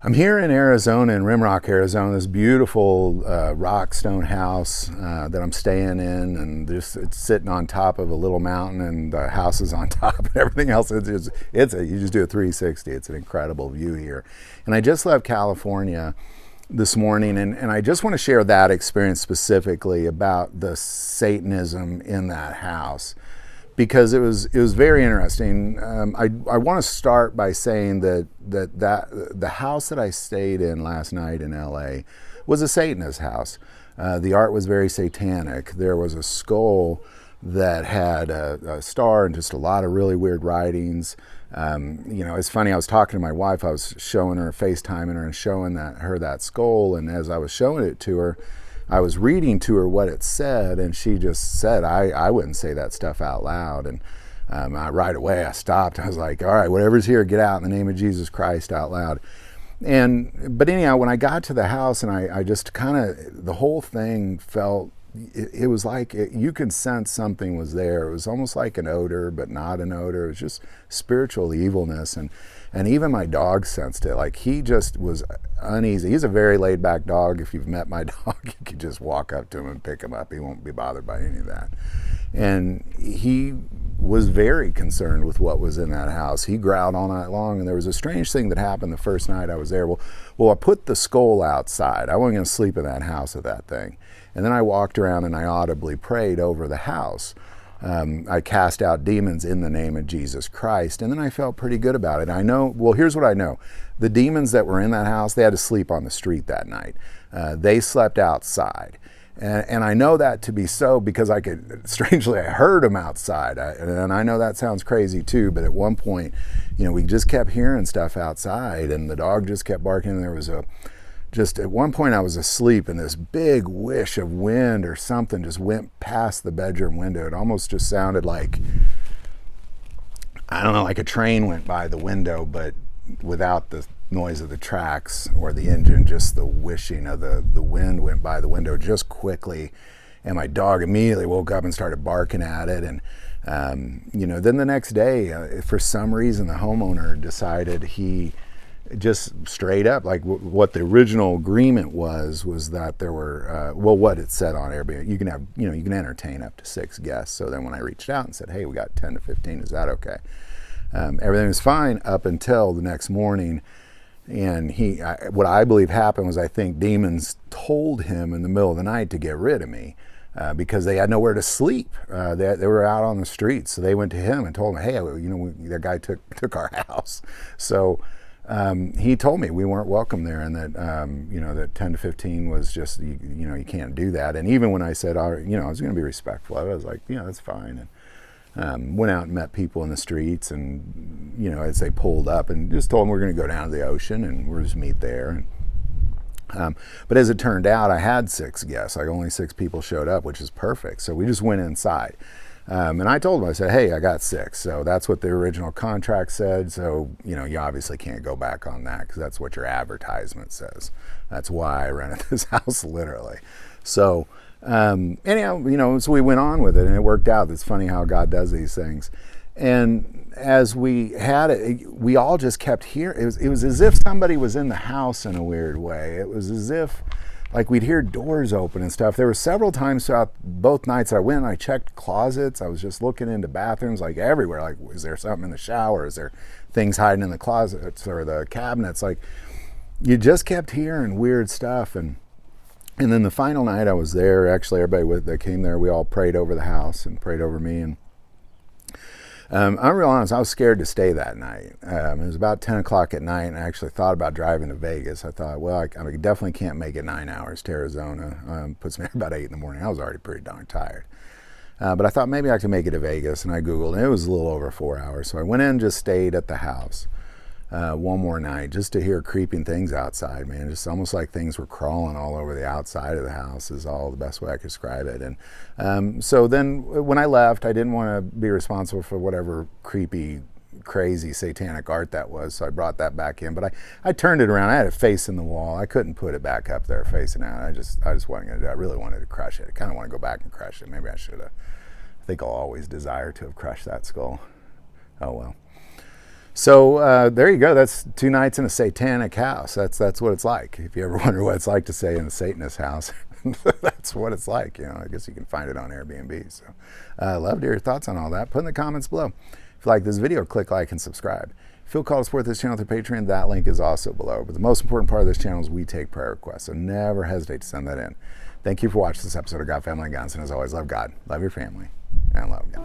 I'm here in Arizona, in Rimrock, Arizona, this beautiful rock stone house that I'm staying in, and it's sitting on top of a little mountain, and the house is on top, and everything else. You just do a 360. It's an incredible view here. And I just left California this morning, and I just want to share that experience specifically about the Satanism in that house, because it was very interesting. I want to start by saying that the house that I stayed in last night in LA was a Satanist house. The art was very satanic. There was a skull that had a star and just a lot of really weird writings. It's funny, I was talking to my wife, I was showing her, FaceTiming her and showing her that skull, and as I was showing it to her, I was reading to her what it said, and she just said, I wouldn't say that stuff out loud. And right away I stopped. I was like, all right, whatever's here, get out in the name of Jesus Christ out loud. But anyhow, when I got to the house, and I just kind of, the whole thing felt, it was like you could sense something was there. It was almost like an odor, but not an odor. It was just spiritual evilness. And even my dog sensed it. Like, he just was uneasy. He's a very laid back dog. If you've met my dog, you could just walk up to him and pick him up. He won't be bothered by any of that. And he was very concerned with what was in that house. He growled all night long, and there was a strange thing that happened the first night I was there. Well, I put the skull outside. I wasn't going to sleep in that house with that thing. And then I walked around and I audibly prayed over the house. I cast out demons in the name of Jesus Christ, and then I felt pretty good about it. Here's what I know. The demons that were in that house, they had to sleep on the street that night. They slept outside. And I know that to be so because I heard them outside. And I know that sounds crazy too, but at one point, we just kept hearing stuff outside, and the dog just kept barking, and there was at one point I was asleep, and this big whish of wind or something just went past the bedroom window. It almost just sounded like, I don't know, like a train went by the window, but without the noise of the tracks or the engine, just the whishing of the wind went by the window just quickly. And my dog immediately woke up and started barking at it. And, then the next day, for some reason, the homeowner decided he just straight up, like what the original agreement was that there were, what it said on Airbnb, you can entertain up to 6 guests. So then when I reached out and said, hey, we got 10 to 15, is that okay? Everything was fine up until the next morning. And what I believe happened was, I think demons told him in the middle of the night to get rid of me because they had nowhere to sleep. They were out on the streets. So they went to him and told him, hey, that guy took our house. So he told me we weren't welcome there, and that that 10 to 15 was just you can't do that. And even when I said I was going to be respectful, I was like, that's fine. And went out and met people in the streets, and as they pulled up, and just told them we're going to go down to the ocean and we'll just meet there. And but as it turned out, I had 6 guests. Like, only 6 people showed up, which is perfect. So we just went inside. And I told him, I said, hey, I got 6. So that's what the original contract said. So, you obviously can't go back on that because that's what your advertisement says. That's why I rented this house, literally. So anyhow, so we went on with it, and it worked out. It's funny how God does these things. And as we had it, we all just kept hearing. It was as if somebody was in the house in a weird way. It was as if, like, we'd hear doors open and stuff. There were several times throughout both nights I went and I checked closets. I was just looking into bathrooms, like everywhere. Like, is there something in the shower? Is there things hiding in the closets or the cabinets? Like, you just kept hearing weird stuff. And then the final night I was there, actually everybody that came there, we all prayed over the house and prayed over me. And I'm real honest, I was scared to stay that night. It was about 10 o'clock at night, and I actually thought about driving to Vegas. I thought, well, I definitely can't make it 9 hours to Arizona. Puts me at about 8 in the morning. I was already pretty darn tired. But I thought maybe I could make it to Vegas, and I Googled, and it was a little over 4 hours. So I went in and just stayed at the house one more night, just to hear creeping things outside, man. Just almost like things were crawling all over the outside of the house is all the best way I could describe it. And so then when I left, I didn't want to be responsible for whatever creepy, crazy satanic art that was, so I brought that back in. But I turned it around. I had it facing the wall. I couldn't put it back up there facing out. I just wasn't going to do it. I really wanted to crush it. I kind of want to go back and crush it. Maybe I should have. I think I'll always desire to have crushed that skull. Oh well. So there you go. That's 2 nights in a satanic house. That's what it's like. If you ever wonder what it's like to stay in a Satanist house, that's what it's like. I guess you can find it on Airbnb. So love to hear your thoughts on all that. Put in the comments below. If you like this video, click like and subscribe. If you feel called to support this channel through Patreon, that link is also below. But the most important part of this channel is we take prayer requests, so never hesitate to send that in. Thank you for watching this episode of God, Family, and Guns. And as always, love God, love your family, and love God.